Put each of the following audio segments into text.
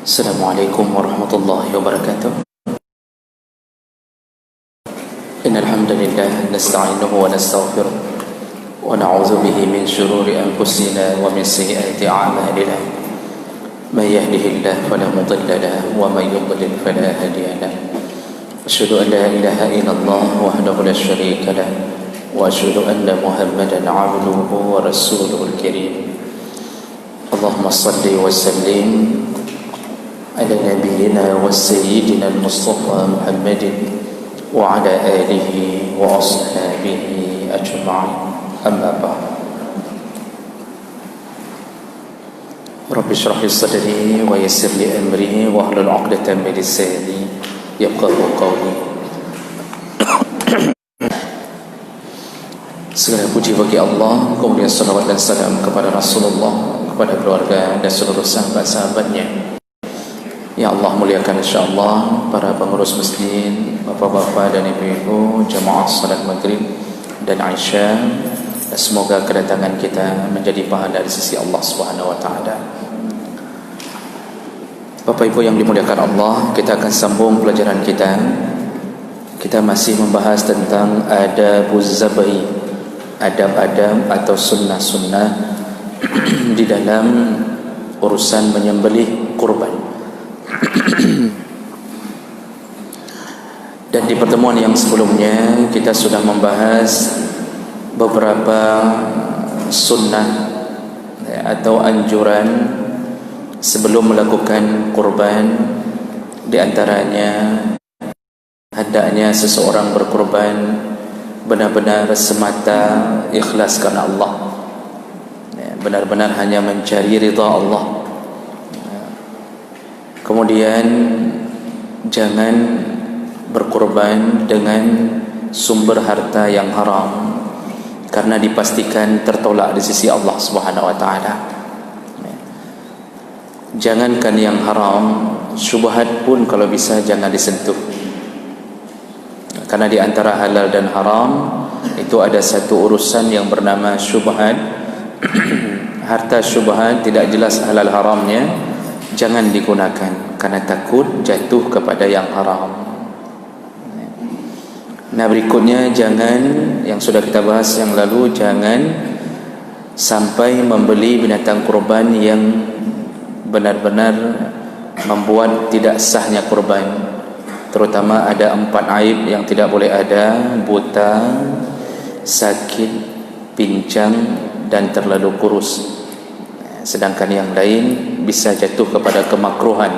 Assalamualaikum warahmatullahi wabarakatuh. Innal hamdalillah nasta'inuhu wa nastaghfiruh wa na'udzu bihi min shururi anfusina wa min sayyiati a'malina. May yahdihillahu fala mudilla lahu wa may yudlil fala hadiya lahu. Asyhadu an la ilaha illallah wahdahu la syarika lahu wa asyhadu anna Muhammadan 'abduhu wa rasuluhul karim. Allahumma salli wa sallim ala nabiyyina wa sayyidina al-Mustafa Muhammadin wa ala alihi wa ashabihi ajma'in. Amma ba'd. Rabbi shrah li sadri wa yassir li amri wa hlul 'uqdatam min lisani yafqahu qawli. Segala puji bagi Allah, kemudian salawat dan salam kepada Rasulullah, kepada keluarga dan seluruh sahabat-sahabatnya. Ya Allah, muliakan insyaAllah para pengurus masjid, bapak-bapak dan ibu-ibu, jamaah salat maghrib dan Aisyah, dan semoga kedatangan kita menjadi pahala di sisi Allah Subhanahu wa taala. Bapak ibu yang dimuliakan Allah, kita akan sambung pelajaran kita. Kita masih membahas tentang adabuz zabai, adab-adab atau sunnah-sunnah di dalam urusan menyembelih kurban. Dan di pertemuan yang sebelumnya kita sudah membahas beberapa sunnah atau anjuran sebelum melakukan kurban. Di antaranya hendaknya seseorang berkurban benar-benar semata ikhlas karena Allah, benar-benar hanya mencari ridha Allah. Kemudian jangan berkurban dengan sumber harta yang haram, karena dipastikan tertolak di sisi Allah Subhanahu wa taala. Jangankan yang haram, syubhat pun kalau bisa jangan disentuh. Karena di antara halal dan haram itu ada satu urusan yang bernama syubhat. Harta syubhat tidak jelas halal haramnya, jangan digunakan karena takut jatuh kepada yang haram. Nah, berikutnya jangan, yang sudah kita bahas yang lalu, jangan sampai membeli binatang kurban yang benar-benar membuat tidak sahnya kurban. Terutama ada 4 aib yang tidak boleh ada: buta, sakit, pincang, dan terlalu kurus. Sedangkan yang lain bisa jatuh kepada kemakruhan.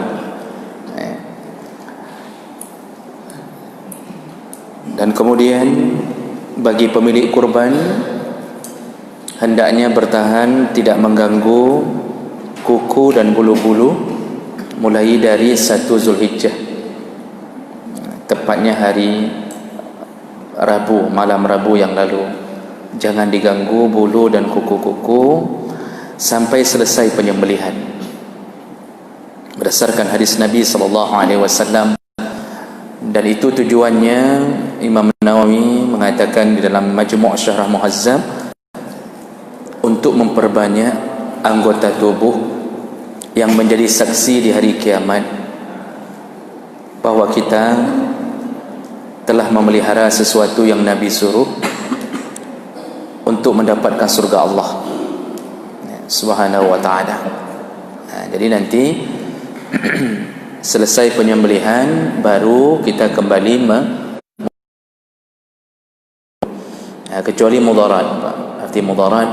Dan kemudian bagi pemilik kurban hendaknya bertahan tidak mengganggu kuku dan bulu-bulu mulai dari 1 Zulhijjah, tepatnya hari Rabu, malam Rabu yang lalu. Jangan diganggu bulu dan kuku-kuku sampai selesai penyembelihan. Berdasarkan hadis Nabi SAW, dan itu tujuannya Imam Nawawi mengatakan di dalam Majmu' Syarah Muhazzab, untuk memperbanyak anggota tubuh yang menjadi saksi di hari kiamat bahwa kita telah memelihara sesuatu yang Nabi suruh untuk mendapatkan surga Allah Subhanahu wa ta'ala. Jadi nanti selesai penyembelihan baru kita kembali kecuali mudarat. Arti mudarat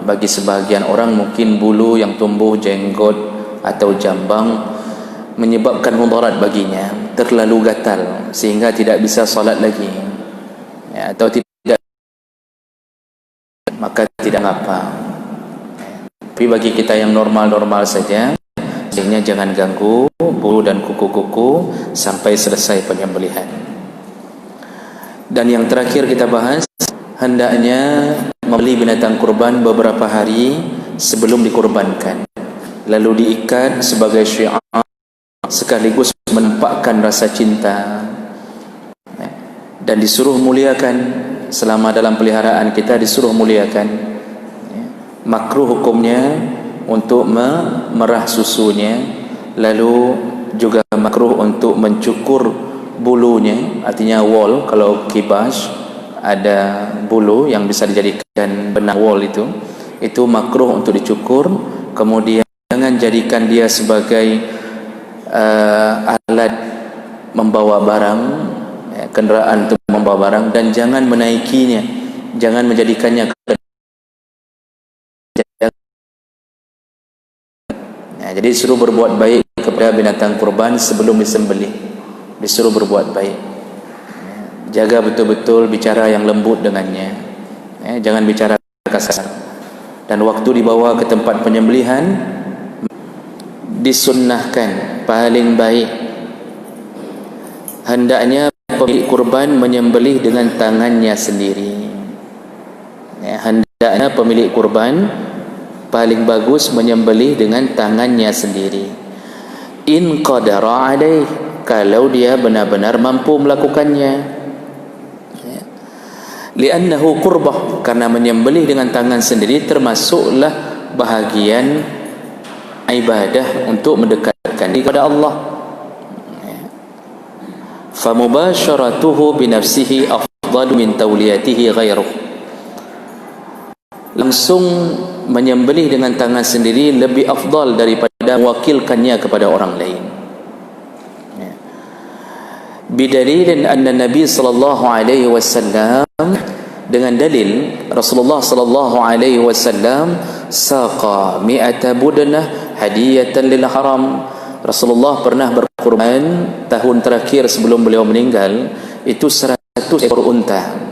bagi sebahagian orang mungkin bulu yang tumbuh, jenggot atau jambang menyebabkan mudarat baginya, terlalu gatal sehingga tidak bisa salat lagi, atau tidak, maka tidak apa. Tapi bagi kita yang normal-normal saja, sebaiknya jangan ganggu bulu dan kuku-kuku sampai selesai penyembelihan. Dan yang terakhir kita bahas, hendaknya membeli binatang kurban beberapa hari sebelum dikurbankan, lalu diikat sebagai syiar sekaligus menampakkan rasa cinta, dan disuruh muliakan selama dalam peliharaan kita, disuruh muliakan. Makruh hukumnya untuk memerah susunya, lalu juga makruh untuk mencukur bulunya, artinya wool. Kalau kibas ada bulu yang bisa dijadikan benang wool, itu makruh untuk dicukur. Kemudian jangan jadikan dia sebagai alat membawa barang, kenderaan untuk membawa barang, dan jangan menaikinya, jangan menjadikannya jadi disuruh berbuat baik kepada binatang kurban sebelum disembelih, disuruh berbuat baik, jaga betul-betul bicara yang lembut dengannya, jangan bicara kasar. Dan waktu dibawa ke tempat penyembelihan, disunnahkan paling baik hendaknya pemilik kurban menyembelih dengan tangannya sendiri. Hendaknya pemilik kurban paling bagus menyembelih dengan tangannya sendiri. In qadara alaih, kalau dia benar-benar mampu melakukannya. Li'annahu qurbah, karena menyembelih dengan tangan sendiri termasuklah bahagian ibadah untuk mendekatkan diri kepada Allah. Famubasharatuhu binafsihi afdalu min tawliyatihi ghairuh, langsung menyembelih dengan tangan sendiri lebih afdal daripada mewakilkannya kepada orang lain. Bidalilin anna Nabi sallallahu alaihi wasallam, dengan dalil Rasulullah sallallahu alaihi wasallam saqa mi'ata budnah hadiyatan lil haram. Rasulullah pernah berkurban tahun terakhir sebelum beliau meninggal itu 100 ekor unta.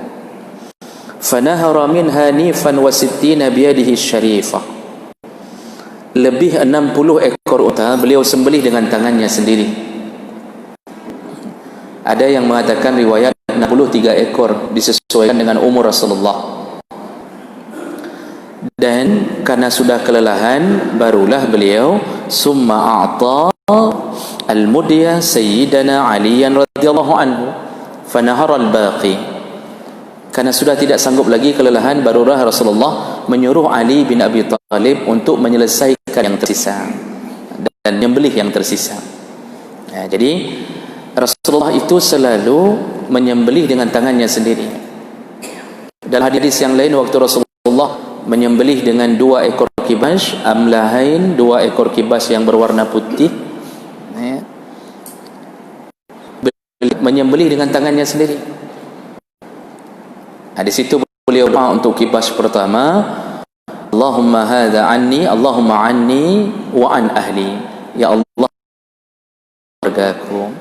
Fanahara minha nifan wa sittina biyadihi syarifah, lebih 60 ekor unta beliau sembelih dengan tangannya sendiri. Ada yang mengatakan riwayat 63 ekor disesuaikan dengan umur Rasulullah. Dan karena sudah kelelahan, barulah beliau summa a'ta al-mudya sayyidana Aliyan radhiyallahu anhu fanahara al-baqi. Karena sudah tidak sanggup lagi kelelahan, barulah Rasulullah menyuruh Ali bin Abi Thalib untuk menyelesaikan yang tersisa dan menyembelih yang tersisa. Jadi Rasulullah itu selalu menyembelih dengan tangannya sendiri. Dalam hadis yang lain, waktu Rasulullah menyembelih dengan 2 ekor kibas amlahain, 2 ekor kibas yang berwarna putih, menyembelih dengan tangannya sendiri. Di situ beliau doa untuk kibas pertama, Allahumma hadza anni, Allahumma anni wa an ahli, ya Allah keluargaku.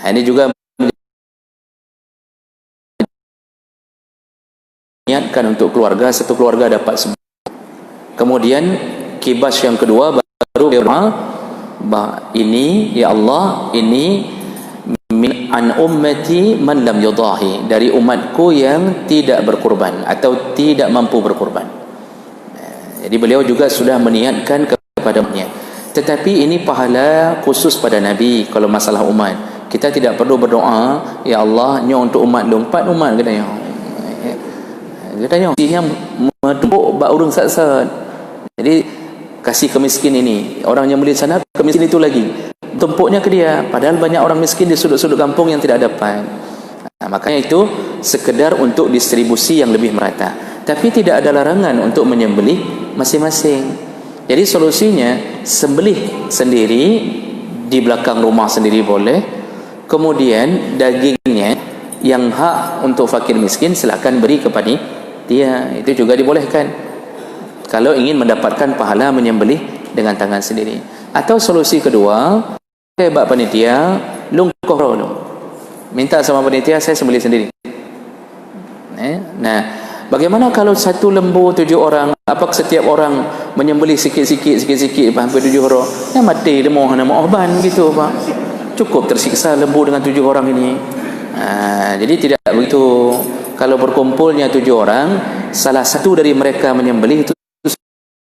Ini juga niatkan untuk keluarga, satu keluarga dapat semua. Kemudian kibas yang kedua baru berdoa, ini ya Allah, ini min an ummati man lam yudahi, dari umatku yang tidak berkurban atau tidak mampu berkurban. Jadi beliau juga sudah meniatkan kepadanya. Tetapi ini pahala khusus pada Nabi. Kalau masalah umat, kita tidak perlu berdoa, ya Allah, nyo untuk umat lu 4 umat katanya. Katanya dia meduk bak urang sat-sat. Jadi kasih ke miskin ini, orang yang beli sana ke miskin itu lagi, tumpuknya ke dia, padahal banyak orang miskin di sudut-sudut kampung yang tidak dapat. Makanya itu sekedar untuk distribusi yang lebih merata, tapi tidak ada larangan untuk menyembelih masing-masing. Jadi solusinya sembelih sendiri di belakang rumah sendiri boleh, kemudian dagingnya yang hak untuk fakir miskin silakan beri kepada dia, itu juga dibolehkan kalau ingin mendapatkan pahala menyembelih dengan tangan sendiri. Atau solusi kedua, bak panitia lungkoh dulu, minta sama panitia saya sembelih sendiri. Nah, bagaimana kalau satu lembu 7 orang, apa setiap orang menyembelih sikit-sikit hampir 7 orang, mati demo hana mohban gitu Pak. Cukup tersiksa lembu dengan 7 orang ini. Jadi tidak begitu. Kalau berkumpulnya 7 orang, salah satu dari mereka menyembelih, itu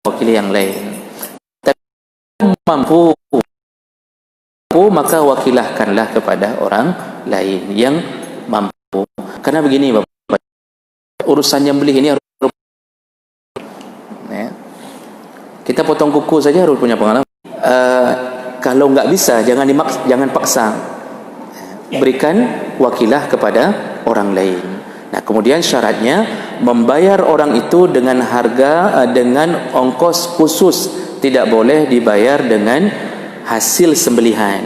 wakili yang lain. Tapi mampu, maka wakilahkanlah kepada orang lain yang mampu. Karena begini Bapak, urusan nyembelih ini Kita potong kuku saja harus punya pengalaman. Kalau nggak bisa, jangan paksa. Berikan wakilah kepada orang lain. Nah, kemudian syaratnya membayar orang itu dengan harga, dengan ongkos khusus. Tidak boleh dibayar dengan hasil sembelihan.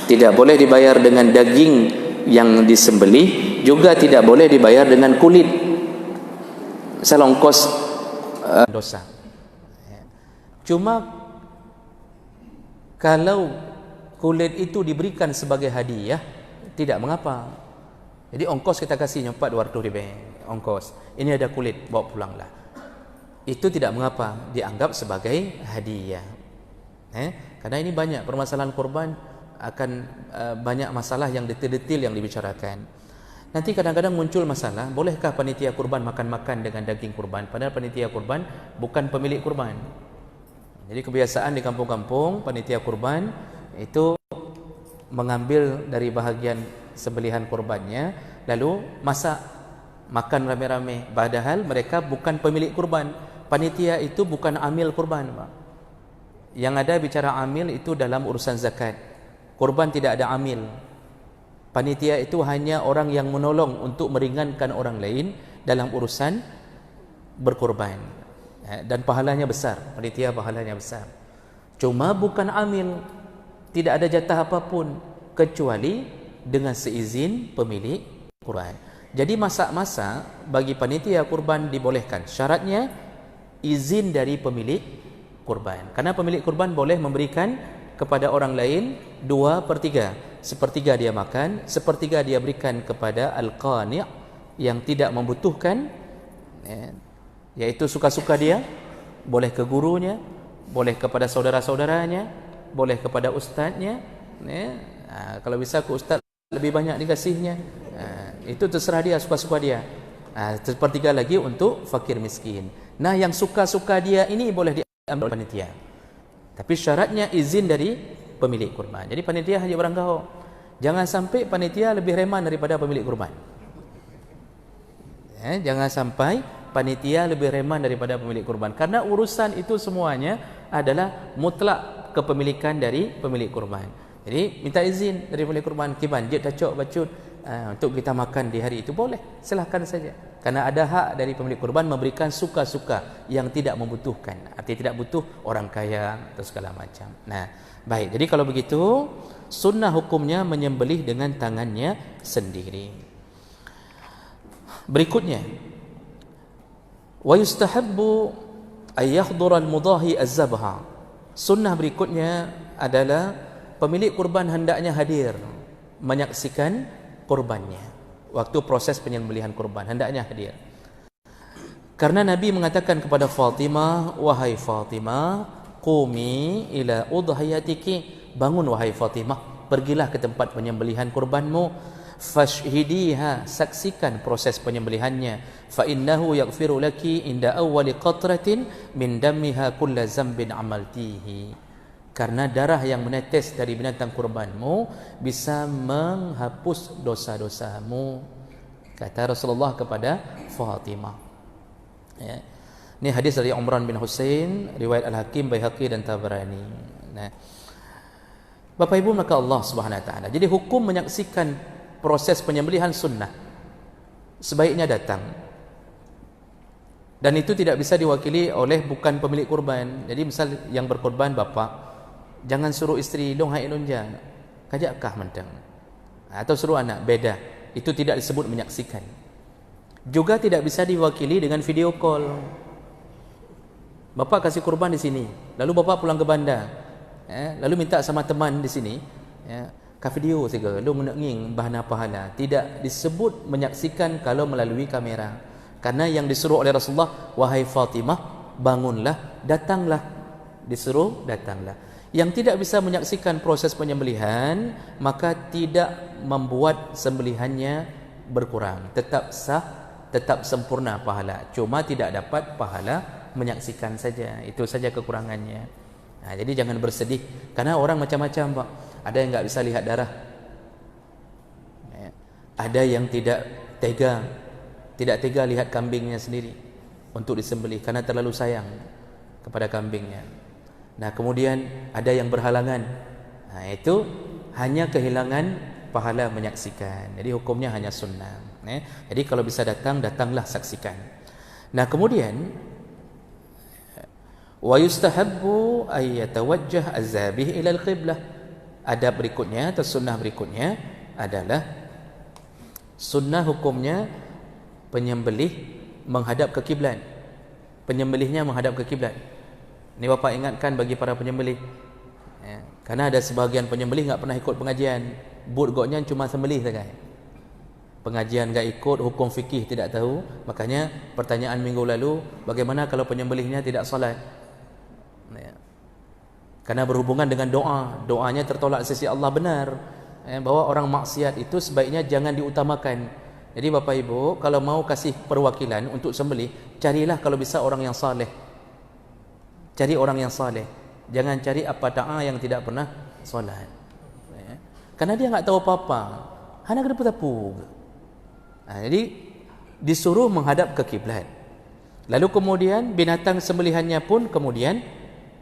Tidak boleh dibayar dengan daging yang disembelih, juga tidak boleh dibayar dengan kulit. Misal ongkos dosa. Cuma kalau kulit itu diberikan sebagai hadiah, tidak mengapa. Jadi ongkos kita kasih 400 ribu ongkos. Ini ada kulit, bawa pulanglah. Itu tidak mengapa, dianggap sebagai hadiah. Karena ini banyak permasalahan kurban, akan banyak masalah yang detail-detail yang dibicarakan. Nanti kadang-kadang muncul masalah, bolehkah panitia kurban makan-makan dengan daging kurban? Padahal panitia kurban bukan pemilik kurban. Jadi kebiasaan di kampung-kampung, panitia kurban itu mengambil dari bahagian sembelihan kurbannya, lalu masak, makan rame-rame. Padahal mereka bukan pemilik kurban. Panitia itu bukan amil kurban, Pak. Yang ada bicara amil itu dalam urusan zakat. Kurban tidak ada amil. Panitia itu hanya orang yang menolong untuk meringankan orang lain dalam urusan berkurban. Dan pahalanya besar, panitia pahalanya besar. Cuma bukan amil, tidak ada jatah apapun kecuali dengan seizin pemilik kurban. Jadi masak-masak bagi panitia kurban dibolehkan. Syaratnya izin dari pemilik kurban. Karena pemilik kurban boleh memberikan kepada orang lain 2/3. Sepertiga dia makan, sepertiga dia berikan kepada al-qani' yang tidak membutuhkan, yaitu suka-suka dia. Boleh ke gurunya, boleh kepada saudara-saudaranya, boleh kepada ustaznya. Kalau bisa ke ustaz lebih banyak dikasihnya. Itu terserah dia, suka-suka dia. Sepertiga lagi untuk fakir miskin. Nah, yang suka-suka dia ini boleh diambil panitia. Tapi syaratnya izin dari pemilik kurban. Jadi panitia hanya barang gaul. Jangan sampai panitia lebih reman daripada pemilik kurban. Jangan sampai panitia lebih reman daripada pemilik kurban. Karena urusan itu semuanya adalah mutlak kepemilikan dari pemilik kurban. Jadi minta izin dari pemilik kurban, kiban jet tacok bacut untuk kita makan di hari itu, boleh, silahkan saja. Karena ada hak dari pemilik kurban memberikan suka-suka yang tidak membutuhkan. Artinya tidak butuh orang kaya atau segala macam. Nah, baik. Jadi kalau begitu, sunnah hukumnya menyembelih dengan tangannya sendiri. Berikutnya, wa yustahabbu ay yahdura al-mudahi az-zabha. Sunnah berikutnya adalah pemilik kurban hendaknya hadir menyaksikan kurbannya. Waktu proses penyembelihan kurban hendaknya hadir. Karena Nabi mengatakan kepada Fatimah, wahai Fatimah, qumi ila udhiyatiki, bangun wahai Fatimah, pergilah ke tempat penyembelihan kurbanmu, fashhidiha, saksikan proses penyembelihannya, fa innahu yaghfiru laki inda awwali qatratin min dammiha kulla zambin amaltihi. Karena darah yang menetes dari binatang kurbanmu bisa menghapus dosa-dosamu, kata Rasulullah kepada Fatimah. Ya. Ini hadis dari Umran bin Husain, riwayat Al-Hakim, Baihaqi dan Tabarani. Nah, Bapak Ibu, maka Allah Subhanahu wa taala. Jadi hukum menyaksikan proses penyembelihan sunnah sebaiknya datang. Dan itu tidak bisa diwakili oleh bukan pemilik kurban. Jadi misal yang berkorban bapak, jangan suruh isteri dong hai lunja, kajakkah mentang, atau suruh anak, beda. Itu tidak disebut menyaksikan. Juga tidak bisa diwakili dengan video call. Bapak kasih kurban di sini, lalu bapak pulang ke bandar, lalu minta sama teman di sini, ka video saja, lu menenging bahana pahala. Tidak disebut menyaksikan kalau melalui kamera. Karena yang disuruh oleh Rasulullah, wahai Fatimah, bangunlah, datanglah. Disuruh, datanglah. Yang tidak bisa menyaksikan proses penyembelihan, maka tidak membuat sembelihannya berkurang. Tetap sah, tetap sempurna pahala. Cuma tidak dapat pahala menyaksikan saja. Itu saja kekurangannya. Nah, jadi jangan bersedih. Karena orang macam-macam, Pak. Ada yang nggak bisa lihat darah. Ada yang tidak tega lihat kambingnya sendiri untuk disembelih karena terlalu sayang. kepada kambingnya. Nah, kemudian ada yang berhalangan. Nah, itu hanya kehilangan pahala menyaksikan. Jadi hukumnya hanya sunnah. Jadi kalau bisa datang, datanglah saksikan. Nah, kemudian wa yustahabbu ay yatawajjah az-zabih ila al-qiblah. Adab berikutnya atau sunnah berikutnya adalah sunnah hukumnya penyembelih menghadap ke kiblat. Penyembelihnya menghadap ke kiblat. Ini Bapak ingatkan bagi para penyembelih. Karena ada sebahagian penyembelih enggak pernah ikut pengajian. Budgotnya cuma sembelih saja. Pengajian enggak ikut, hukum fikih tidak tahu. Makanya pertanyaan minggu lalu, bagaimana kalau penyembelihnya tidak solat? Karena berhubungan dengan doa, doanya tertolak sisi Allah, benar. Bahwa orang maksiat itu sebaiknya jangan diutamakan. Jadi Bapak Ibu, kalau mau kasih perwakilan untuk sembelih, carilah kalau bisa orang yang saleh. Cari orang yang saleh. Jangan cari apa ta'a yang tidak pernah solat. Karena dia enggak tahu apa-apa. Hanya kena petapu. Jadi disuruh menghadap ke kiblat. Lalu kemudian binatang sembelihannya pun kemudian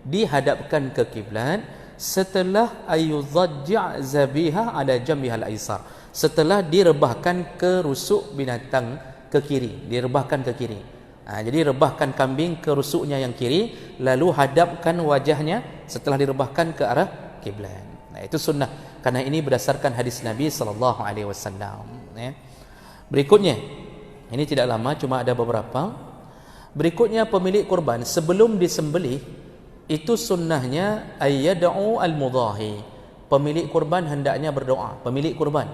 dihadapkan ke kiblat setelah ayuzajja' zabiha ala jambihal aisar. Setelah direbahkan ke rusuk binatang ke kiri, direbahkan ke kiri. Jadi rebahkan kambing ke rusuknya yang kiri, lalu hadapkan wajahnya setelah direbahkan ke arah kiblat. Itu sunnah. Karena ini berdasarkan hadis Nabi sallallahu alaihi wasallam. Berikutnya, ini tidak lama, cuma ada beberapa. Berikutnya pemilik kurban sebelum disembelih itu sunnahnya ayyad'u al-mudahi. Pemilik kurban hendaknya berdoa. Pemilik kurban,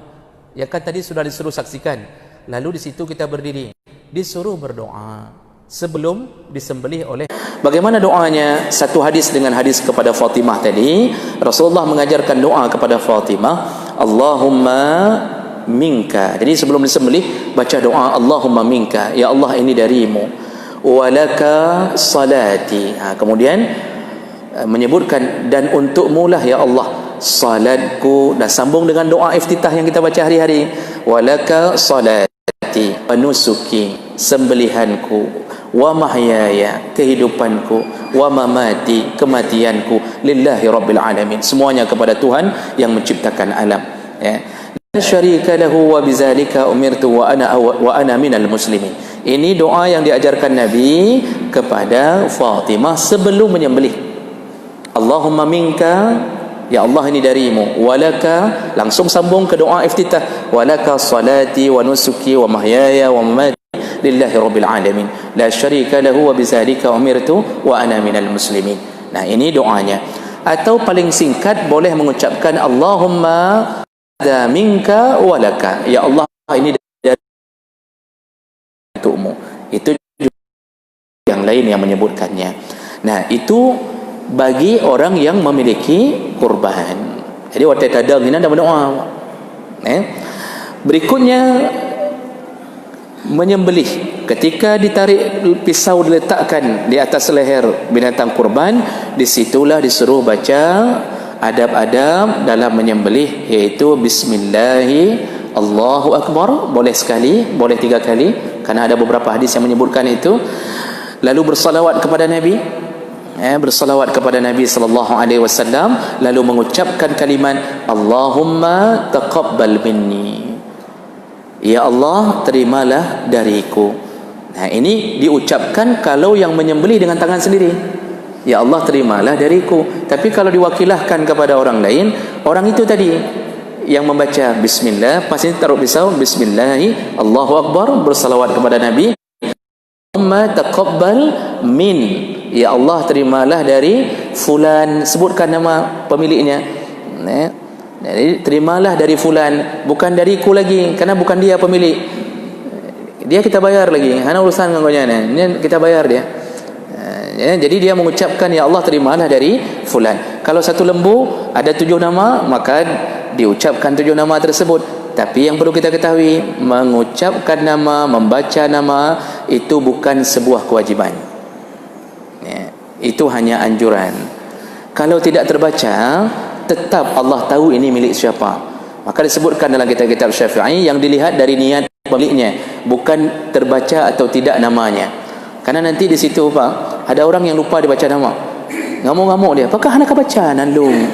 ya kan tadi sudah disuruh saksikan, lalu di situ kita berdiri, disuruh berdoa sebelum disembelih oleh. Bagaimana doanya? Satu hadis dengan hadis kepada Fatimah tadi, Rasulullah mengajarkan doa kepada Fatimah, Allahumma minka. Jadi sebelum disembelih baca doa Allahumma minka, ya Allah ini darimu, walaka salati. Kemudian menyebutkan dan untukmu lah ya Allah salatku, dan sambung dengan doa iftitah yang kita baca hari-hari, walaka salati wa nusuki, sembelihanku, wa mahyaya, kehidupanku, wa mamati, kematianku, lillahi rabbil alamin, semuanya kepada Tuhan yang menciptakan alam, ya. La syarika lahu wa bizalika umirtu wa ana minal muslimin. Ini doa yang diajarkan Nabi kepada Fatimah sebelum menyembelih. Allahumma minka, ya Allah ini darimu, walaka, langsung sambung ke doa iftitah, walaka salati wa nusuki wa mahyaya wa mamati lillahi rabbil alamin, la syarika lahu wa bizalika umirtu wa ana minal muslimin. Nah, ini doanya. Atau paling singkat boleh mengucapkan Allahumma da minka walaka, ya Allah ini dari untukmu. Itu yang lain yang menyebutkannya. Nah, itu bagi orang yang memiliki kurban. Jadi waktu kadang ini ada berdoa. Berikutnya menyembelih. Ketika ditarik pisau diletakkan di atas leher binatang kurban, disitulah disuruh baca adab-adab dalam menyembelih, yaitu bismillahi Allahu akbar, boleh sekali, boleh 3 kali, karena ada beberapa hadis yang menyebutkan itu. Lalu bersalawat kepada Nabi, bersalawat kepada Nabi sallallahu alaihi wasallam, lalu mengucapkan kalimat Allahumma taqabbal minni, ya Allah terimalah dariku. Nah, ini diucapkan kalau yang menyembelih dengan tangan sendiri, ya Allah terimalah dariku. Tapi kalau diwakilahkan kepada orang lain, orang itu tadi yang membaca bismillah, pasti taruh pisau, bismillahi Allahu akbar, bersalawat kepada Nabi, Allahumma taqabbal min, ya Allah terimalah dari fulan, sebutkan nama pemiliknya. Jadi terimalah dari fulan, bukan dariku lagi, karena bukan dia pemilik. Dia kita bayar lagi, hanya urusan nganggonya ini kita bayar dia. Jadi dia mengucapkan ya Allah terimalah dari fulan. Kalau satu lembu ada 7 nama, maka diucapkan 7 nama tersebut. Tapi yang perlu kita ketahui, mengucapkan nama, membaca nama itu bukan sebuah kewajiban, ya, itu hanya anjuran. Kalau tidak terbaca, tetap Allah tahu ini milik siapa. Maka disebutkan dalam kitab-kitab Syafi'i, yang dilihat dari niat pemiliknya, bukan terbaca atau tidak namanya. Karena nanti di situ Pak, Ada orang yang lupa dia baca nama. Ngamuk-ngamuk dia. Apakah anak baca nanlung?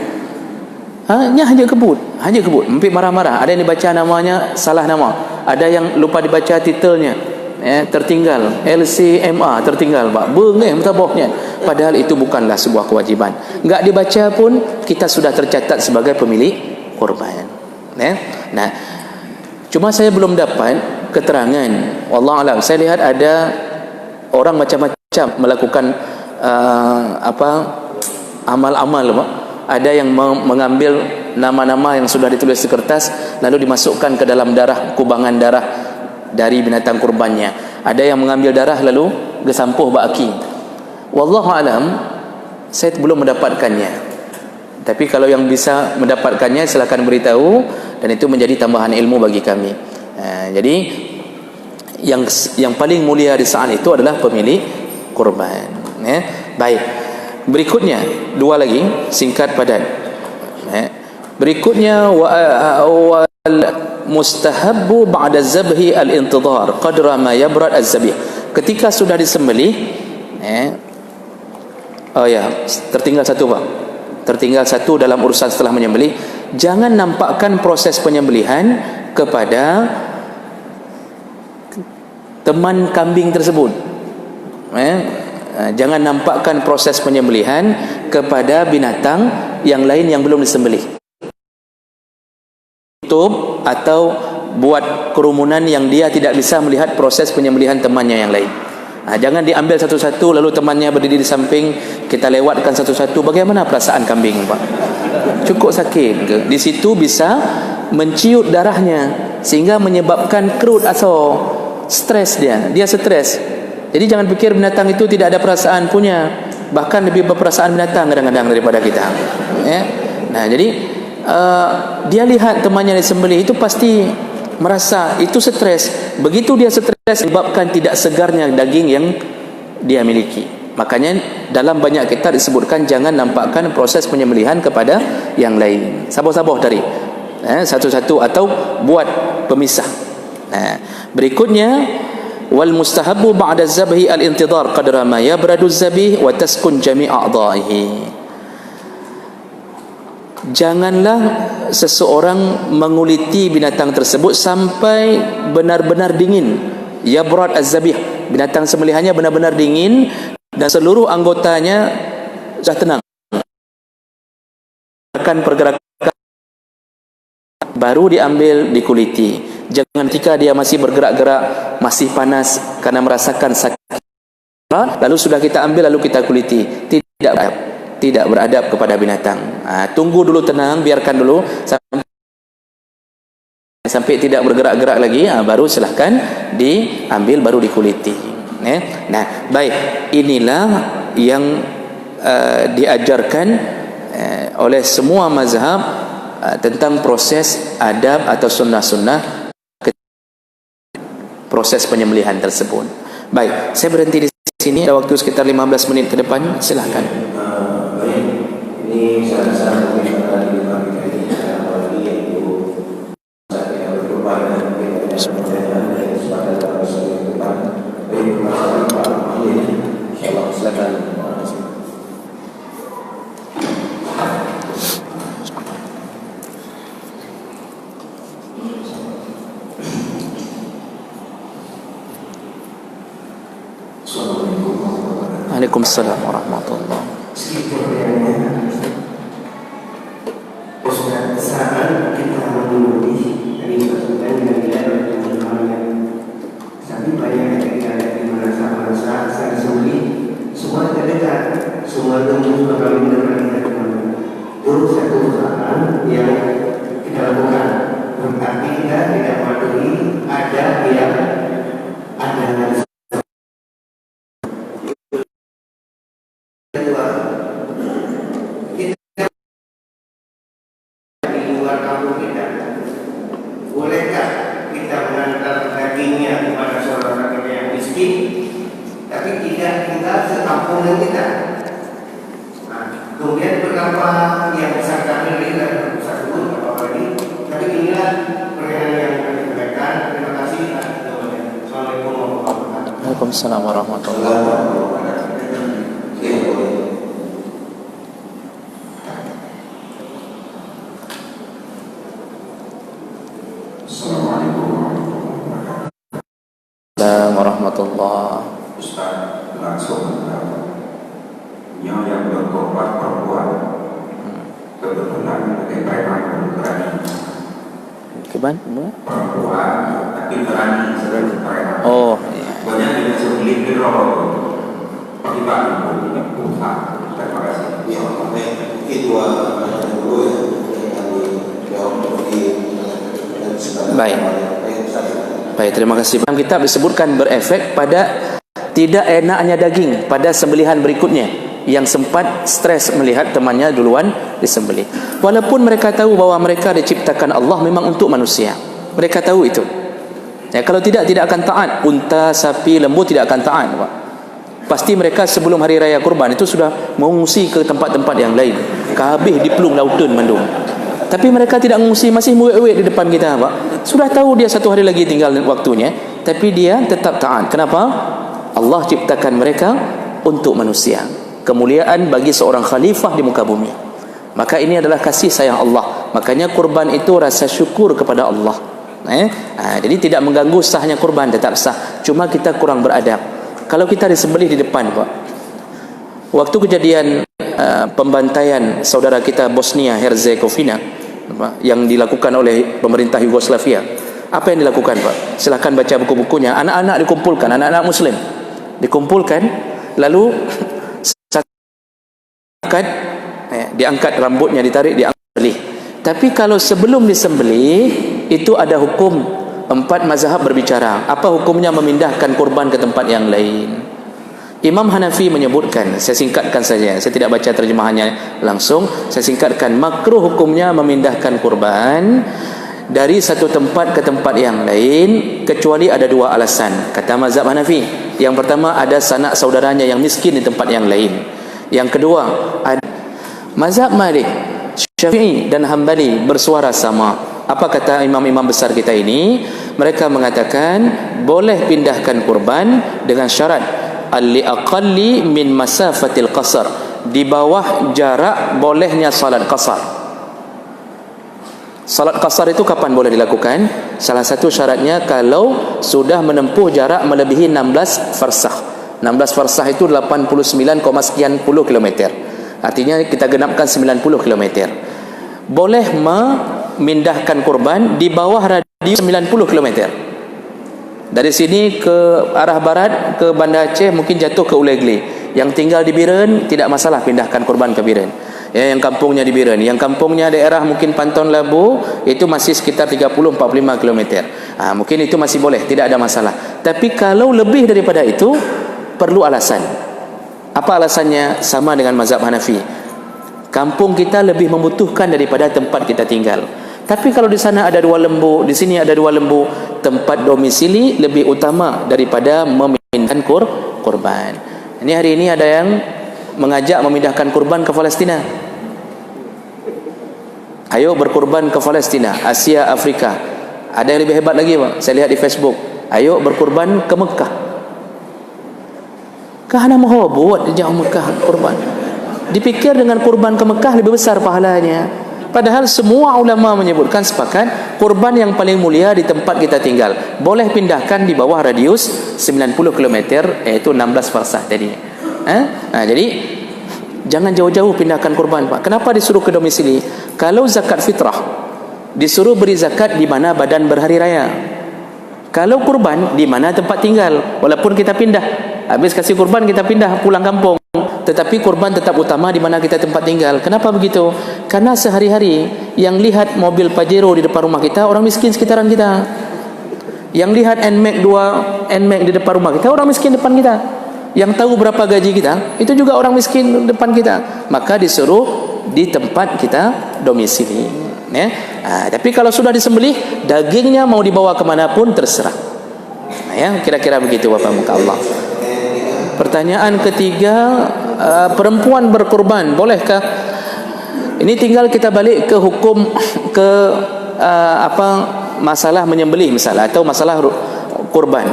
Hanya kebut. Mungkin marah-marah. Ada yang dibaca namanya salah nama. Ada yang lupa dibaca titelnya. Tertinggal. LCMA tertinggal, Pak. Bengeng tabahnya. Padahal itu bukanlah sebuah kewajiban. Enggak dibaca pun kita sudah tercatat sebagai pemilik korban. Nah, cuma saya belum dapat keterangan. Wallahu alam. Saya lihat ada orang macam-macam melakukan amal-amal, Pak. Ada yang mengambil nama-nama yang sudah ditulis di kertas lalu dimasukkan ke dalam darah, kubangan darah dari binatang kurbannya. Ada yang mengambil darah lalu gesampuh baki. Wallahu alam, saya belum mendapatkannya. Tapi kalau yang bisa mendapatkannya silakan beritahu, dan itu menjadi tambahan ilmu bagi kami. Jadi yang paling mulia di saat itu adalah pemilik kurban. Baik. Berikutnya dua lagi singkat padat. Berikutnya wal mustahabbu ba'da zabhi al-intidhar qadra ma yabrad az-zabih. Ketika sudah disembelih, tertinggal satu, Pak. Tertinggal satu dalam urusan setelah menyembelih. Jangan nampakkan proses penyembelihan kepada teman kambing tersebut. Jangan nampakkan proses penyembelihan kepada binatang yang lain yang belum disembelih. Tutup atau buat kerumunan yang dia tidak bisa melihat proses penyembelihan temannya yang lain. Jangan diambil satu-satu lalu temannya berdiri di samping, kita lewatkan satu-satu. Bagaimana perasaan kambing, Pak? Cukup sakit ke? Di situ bisa menciut darahnya sehingga menyebabkan kerut atau stres dia stres. Jadi jangan pikir binatang itu tidak ada perasaan, punya. Bahkan lebih berperasaan binatang kadang-kadang daripada kita. Nah, jadi dia lihat temannya disembelih itu pasti merasa itu stres. Begitu dia stres menyebabkan tidak segarnya daging yang dia miliki. Makanya dalam banyak kitab disebutkan jangan nampakkan proses penyembelihan kepada yang lain. Sabar-sabar dari satu-satu atau buat pemisah. Berikutnya wal mustahabbu ba'da zabhi al-intidhar qadra ma yabradu az-zabih wa taskun jami' a'dha'ihi. Janganlah seseorang menguliti binatang tersebut sampai benar-benar dingin. Yabrad az-zabih, binatang sembelihannya benar-benar dingin dan seluruh anggotanya sudah tenang. Pergerakan baru diambil, dikuliti. Jangan ketika dia masih bergerak-gerak, masih panas karena merasakan sakit, lalu sudah kita ambil lalu kita kuliti. Tidak beradab kepada binatang. Tunggu dulu, tenang, biarkan dulu sampai tidak bergerak-gerak lagi, baru silahkan diambil, baru dikuliti. Nah, baik, inilah yang diajarkan oleh semua mazhab tentang proses adab atau sunnah-sunnah proses penyembelihan tersebut. Baik, saya berhenti di sini. Ada waktu sekitar 15 menit ke depan. Silakan. Baik, ini saya rasa mungkin akan dilakukan ini lagi yaitu saya berubah dan kita dari kesempatan dalam satu depan. Baik, masalah Pak Mahdi. Insyaallah silakan. Waalaikumsalam warahmatullahi wabarakatuh. Saat kita menulis dari pasukan yang tidak bertemuannya, tapi banyak ketika ada di masa-masa saya sulit, semua terdekat, semua tunggu bakal mendengar kita kemana. Untuk satu usaha yang kita lakukan, berarti kita tidak mematuhi ada yang ada bolehkah kita mengantar dagingnya kepada saudara kita yang miskin, tapi tidak tinggal sekampungan kita. Kemudian beberapa yang besar kami tidak bisa sebut apa lagi, tapi inilah pertanyaan yang kami sampaikan. Terima kasih. Assalamualaikum warahmatullahi wabarakatuh. Waalaikumsalam warahmatullahi wabarakatuh. korban perempuan kebetulan pakai preman berani perempuan tapi berani sebagai preman. Oh, banyak yang sebelum biro tiba tidak buka. Terima kasih. Ya, itu dulu yang dijawab di baik. Baik, terima kasih. Dalam kitab disebutkan berefek pada tidak enaknya daging pada sembelihan berikutnya, yang sempat stres melihat temannya duluan disembelih. Walaupun mereka tahu bahwa mereka diciptakan Allah memang untuk manusia. Mereka tahu itu. Ya, kalau tidak akan taat. Unta, sapi, lembu tidak akan taat, Pak. Pasti mereka sebelum hari raya kurban itu sudah mengungsi ke tempat-tempat yang lain. Kehabis di pelung lautan mandung. Tapi mereka tidak mengungsi, masih muwek-wek di depan kita, Pak. Sudah tahu dia 1 hari lagi tinggal waktunya, tapi dia tetap taat. Kenapa? Allah ciptakan mereka untuk manusia. Kemuliaan bagi seorang khalifah di muka bumi. Maka ini adalah kasih sayang Allah. Makanya kurban itu rasa syukur kepada Allah. Jadi tidak mengganggu sahnya kurban, tetap sah. Cuma kita kurang beradab. Kalau kita disembelih di depan, Pak. Waktu kejadian pembantaian saudara kita Bosnia Herzegovina yang dilakukan oleh pemerintah Yugoslavia, apa yang dilakukan, Pak? Silakan baca buku-bukunya. Anak-anak dikumpulkan, anak-anak Muslim dikumpulkan, lalu diangkat rambutnya, ditarik, disembelih. Tapi kalau sebelum disembelih itu ada hukum. 4 mazhab berbicara. Apa hukumnya memindahkan kurban ke tempat yang lain? Imam Hanafi menyebutkan, saya singkatkan saja, saya tidak baca terjemahannya langsung, saya singkatkan, makruh hukumnya memindahkan kurban dari satu tempat ke tempat yang lain kecuali ada 2 alasan, kata mazhab Hanafi. Yang pertama, ada sanak saudaranya yang miskin di tempat yang lain. Yang kedua, ada mazhab Malik, Syafi'i dan Hambali bersuara sama. Apa kata imam-imam besar kita ini? Mereka mengatakan boleh pindahkan kurban dengan syarat al-aqalli min masafatil qasar, di bawah jarak bolehnya salat qasar. Salat qasar itu kapan boleh dilakukan? Salah satu syaratnya kalau sudah menempuh jarak melebihi 16 farsakh. 16 farsakh itu 89, sekian puluh kilometer. Artinya kita genapkan 90 kilometer. Boleh memindahkan kurban di bawah radius 90 kilometer. Dari sini ke arah barat ke Banda Aceh mungkin jatuh ke Ulegle. Yang tinggal di Biren tidak masalah pindahkan kurban ke Biren. Ya, yang kampungnya di Biren, yang kampungnya daerah mungkin Panton Labu itu masih sekitar 30-45 km. Mungkin itu masih boleh, tidak ada masalah. Tapi kalau lebih daripada itu perlu alasan. Apa alasannya? Sama dengan mazhab Hanafi. Kampung kita lebih membutuhkan daripada tempat kita tinggal. Tapi kalau di sana ada 2 lembu, di sini ada 2 lembu, tempat domisili lebih utama daripada memindahkan kurban. Ini hari ini ada yang mengajak memindahkan kurban ke Palestina. Ayo berkurban ke Palestina, Asia, Afrika. Ada yang lebih hebat lagi, Pak. Saya lihat di Facebook. Ayo berkurban ke Mekah. Kahana mahu buat jauh Mekah kurban. Dipikir dengan kurban ke Mekah lebih besar pahalanya. Padahal semua ulama menyebutkan sepakat kurban yang paling mulia di tempat kita tinggal. Boleh pindahkan di bawah radius 90 km, yaitu 16 farsakh tadi. Jadi jangan jauh-jauh pindahkan kurban, Pak. Kenapa disuruh ke domisili? Kalau zakat fitrah disuruh beri zakat di mana badan berhari raya. Kalau kurban di mana tempat tinggal. Walaupun kita pindah, habis kasih kurban kita pindah pulang kampung, tetapi kurban tetap utama di mana kita tempat tinggal. Kenapa begitu? Karena sehari-hari yang lihat mobil Pajero di depan rumah kita orang miskin sekitaran kita. Yang lihat NMAX 2, NMAX di depan rumah kita orang miskin depan kita. Yang tahu berapa gaji kita itu juga orang miskin depan kita. Maka disuruh di tempat kita domisili. Ya. Tapi kalau sudah disembelih, dagingnya mau dibawa kemanapun terserah. Ya, kira-kira begitu Bapak muka Allah. Pertanyaan ketiga, perempuan berkurban bolehkah? Ini tinggal kita balik ke hukum ke masalah menyembelih misalnya atau masalah kurban.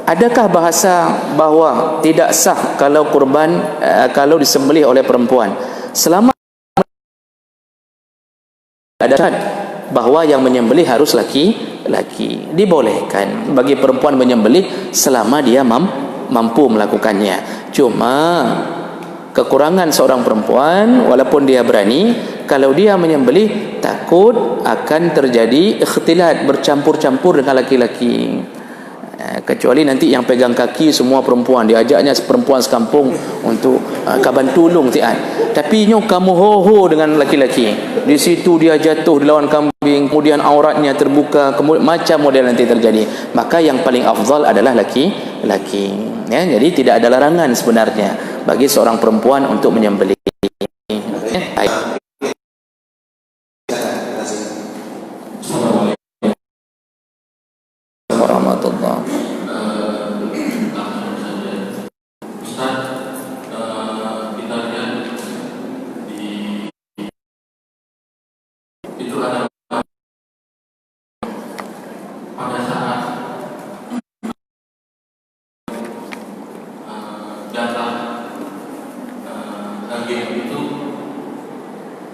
Adakah bahasa bahwa tidak sah kalau kurban kalau disembelih oleh perempuan? Selama ada syarat bahwa yang menyembelih harus laki-laki, dibolehkan bagi perempuan menyembelih selama dia mampu melakukannya. Cuma kekurangan seorang perempuan walaupun dia berani, kalau dia menyembelih takut akan terjadi ikhtilat, bercampur-campur dengan laki-laki. Kecuali nanti yang pegang kaki semua perempuan, diajaknya perempuan sekampung untuk kaban tulung tian. Tapi nyo kamu ho-ho dengan laki-laki, di situ dia jatuh dilawan kambing, kemudian auratnya terbuka, kemudian macam model nanti terjadi. Maka yang paling afdal adalah laki-laki, ya. Jadi tidak ada larangan sebenarnya bagi seorang perempuan untuk menyembelih. Warahmatullah. Pada saat data daging itu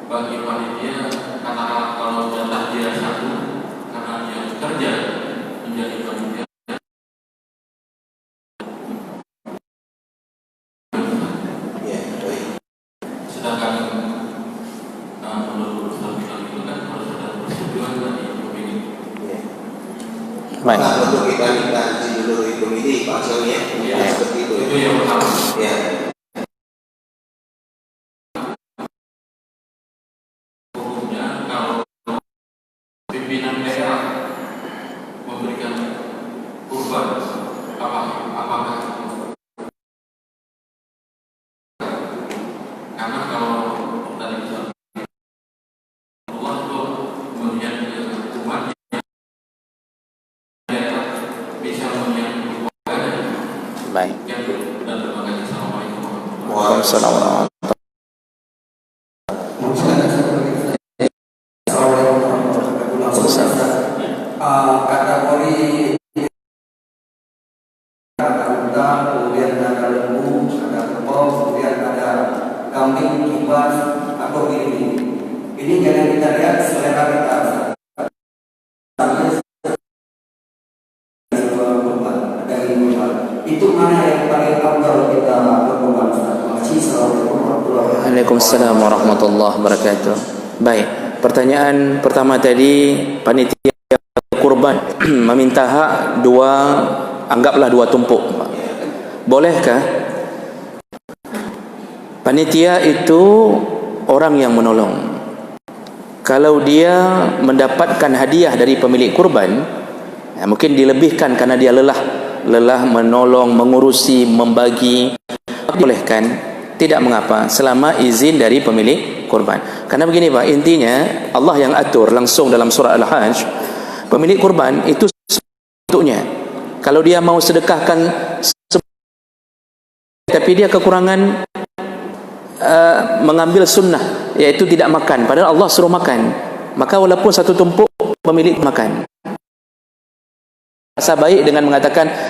bagi panitia, katakanlah kalau data dia satu karena dia bekerja menjadi panitia, sedangkan menurut urusan itu kan harus ada persetujuan dari pemilik. Baik. Nah, untuk kita minta izin dulu dari komite Pak Sony, ya, seperti itu. Itu yang pertama. Ya. Hukumnya kalau pimpinan daerah memberikan kurban, apakah karena kalau tadi Allah itu melihat umat daerah bisa melihat kurban. Baik. Dan terima kasih. Assalamualaikum warahmatullahi wabarakatuh. Waalaikumsalam warahmatullahi Kategori ada unta, kemudian ada lembu, ada kerbau, kemudian ada kambing, kibas atau ini. Ini jangan kita lihat selera kita. Itu mana yang paling afdal kita berkorban? Waalaikumsalam warahmatullahi wabarakatuh. Baik, pertanyaan pertama tadi, panitia kurban meminta hak dua, anggaplah dua tumpuk. Bolehkah? Panitia itu orang yang menolong. Kalau dia mendapatkan hadiah dari pemilik kurban, mungkin dilebihkan karena dia lelah menolong, mengurusi, membagi, bolehkan, tidak mengapa selama izin dari pemilik kurban. Karena begini Pak, intinya Allah yang atur langsung dalam surah Al-Hajj, pemilik kurban itu bentuknya. Kalau dia mau sedekahkan tapi dia kekurangan mengambil sunnah, yaitu tidak makan, padahal Allah suruh makan, maka walaupun satu tumpuk pemilik makan, rasa baik dengan mengatakan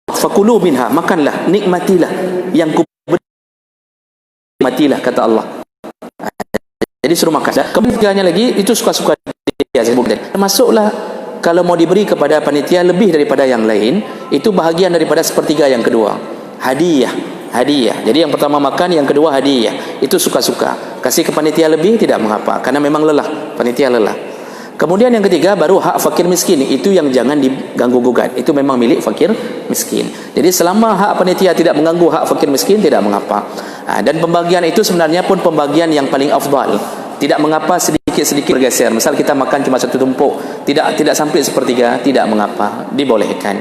fakulu minha, makanlah, nikmatilah yang matilah, kata Allah. Jadi suruh makan. Kemudian lagi itu suka-suka dia sebutkan. Termasuklah kalau mau diberi kepada panitia lebih daripada yang lain, itu bahagian daripada sepertiga yang kedua. Hadiah. Jadi yang pertama makan, yang kedua hadiah. Itu suka-suka. Kasih ke panitia lebih tidak mengapa, karena memang lelah, panitia lelah. Kemudian yang ketiga baru hak fakir miskin, itu yang jangan diganggu gugat, itu memang milik fakir miskin. Jadi selama hak panitia tidak mengganggu hak fakir miskin, tidak mengapa. Dan pembagian itu sebenarnya pun pembagian yang paling afdal. Tidak mengapa sedikit-sedikit bergeser. Misal kita makan cuma satu tumpuk, tidak sampai sepertiga, tidak mengapa, dibolehkan.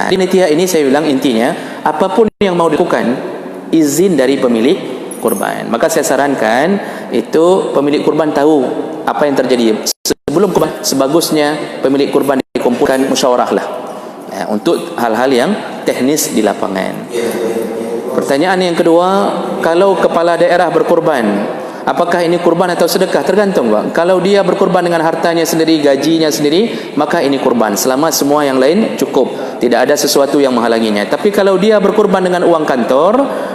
Panitia ini saya bilang intinya apapun yang mau dilakukan izin dari pemilik kurban. Maka saya sarankan itu pemilik kurban tahu apa yang terjadi sebelum kurban. Sebagusnya pemilik kurban dikumpulkan, musyawarahlah untuk hal-hal yang teknis di lapangan. Pertanyaan yang kedua, kalau kepala daerah berkurban, apakah ini kurban atau sedekah? Tergantung Pak. Kalau dia berkurban dengan hartanya sendiri, gajinya sendiri, maka ini kurban selama semua yang lain cukup, tidak ada sesuatu yang menghalanginya. Tapi kalau dia berkurban dengan uang kantor,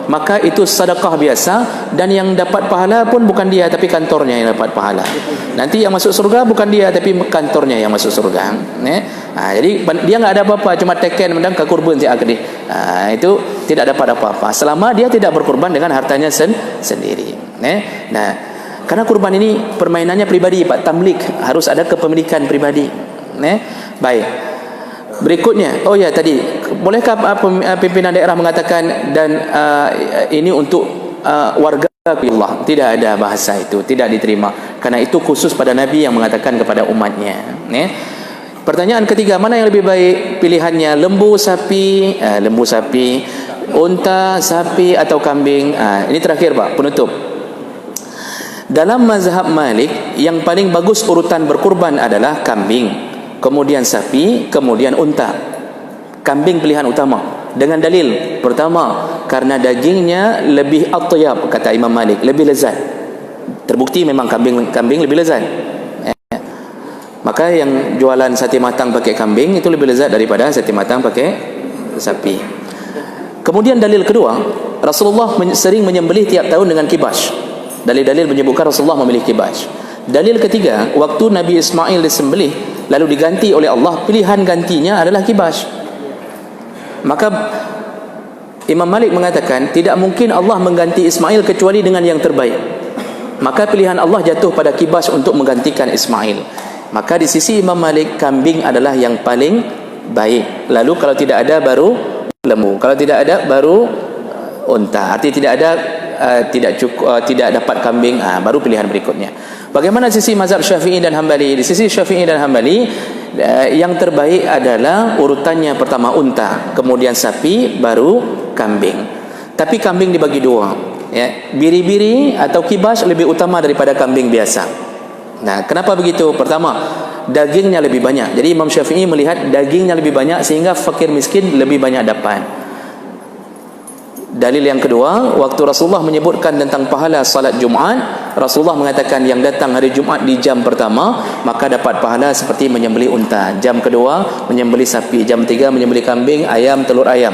maka itu sedekah biasa, dan yang dapat pahala pun bukan dia tapi kantornya yang dapat pahala. Nanti yang masuk surga bukan dia, tapi kantornya yang masuk surga. Jadi dia nggak ada apa-apa, cuma teken mendang ke kurban si akdi. Itu tidak dapat apa-apa selama dia tidak berkorban dengan hartanya sendiri. Nah, karena kurban ini permainannya pribadi, Pak, tamlik, harus ada kepemilikan pribadi. Baik. Berikutnya, oh ya tadi, bolehkah pimpinan daerah mengatakan dan ini untuk warga Allah? Tidak ada bahasa itu, tidak diterima. Karena itu khusus pada Nabi yang mengatakan kepada umatnya. Pertanyaan ketiga, mana yang lebih baik pilihannya? Lembu, sapi, unta, sapi atau kambing? Ini terakhir, Pak, penutup. Dalam mazhab Malik, yang paling bagus urutan berkurban adalah kambing, kemudian sapi, kemudian unta. Kambing pilihan utama dengan dalil. Pertama, karena dagingnya lebih atyab, kata Imam Malik, lebih lezat. Terbukti memang kambing lebih lezat. Maka yang jualan sate matang pakai kambing itu lebih lezat daripada sate matang pakai sapi. Kemudian dalil kedua, Rasulullah sering menyembelih tiap tahun dengan kibas. Dalil-dalil menyebutkan Rasulullah memilih kibas. Dalil ketiga, waktu Nabi Ismail disembelih lalu diganti oleh Allah, pilihan gantinya adalah kibas. Maka Imam Malik mengatakan tidak mungkin Allah mengganti Ismail kecuali dengan yang terbaik. Maka pilihan Allah jatuh pada kibas untuk menggantikan Ismail. Maka di sisi Imam Malik, kambing adalah yang paling baik. Lalu kalau tidak ada baru lembu, kalau tidak ada baru unta. Artinya tidak ada tidak dapat kambing, baru pilihan berikutnya. Bagaimana sisi mazhab Syafi'i dan Hambali? Di sisi Syafi'i dan Hambali, yang terbaik adalah urutannya pertama unta, kemudian sapi, baru kambing. Tapi kambing dibagi dua, ya. Biri-biri atau kibas lebih utama daripada kambing biasa. Nah, kenapa begitu? Pertama, dagingnya lebih banyak. Jadi Imam Syafi'i melihat dagingnya lebih banyak sehingga fakir miskin lebih banyak dapat. Dalil yang kedua, waktu Rasulullah menyebutkan tentang pahala salat Jumaat, Rasulullah mengatakan yang datang hari Jumaat di jam pertama maka dapat pahala seperti menyembelih unta, jam kedua menyembelih sapi, jam tiga menyembelih kambing, ayam, telur ayam.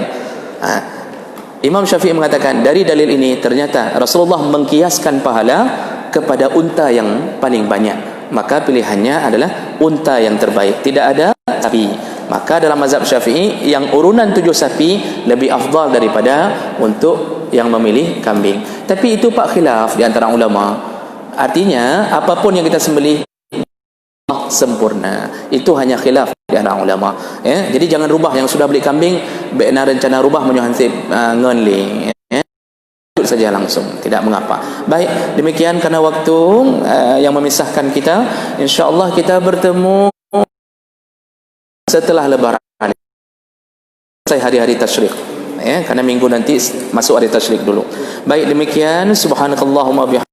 Imam Syafi'i mengatakan dari dalil ini ternyata Rasulullah mengkiaskan pahala kepada unta yang paling banyak, maka pilihannya adalah unta yang terbaik, tidak ada sapi. Maka dalam mazhab Syafi'i yang urunan 7 sapi lebih afdal daripada untuk yang memilih kambing. Tapi itu Pak khilaf di antara ulama. Artinya apapun yang kita sembelih sempurna. Itu hanya khilaf di antara ulama. Ya, jadi jangan rubah yang sudah beli kambing, benar rencana rubah menyohansip ngenli. Ya. Itu saja langsung, tidak mengapa. Baik, demikian karena waktu yang memisahkan kita. Insya-Allah kita bertemu setelah lebaran, selesai hari-hari tasyrik, ya, karena minggu nanti masuk hari tasyrik dulu. Baik, demikian subhanakallahumma bihamdika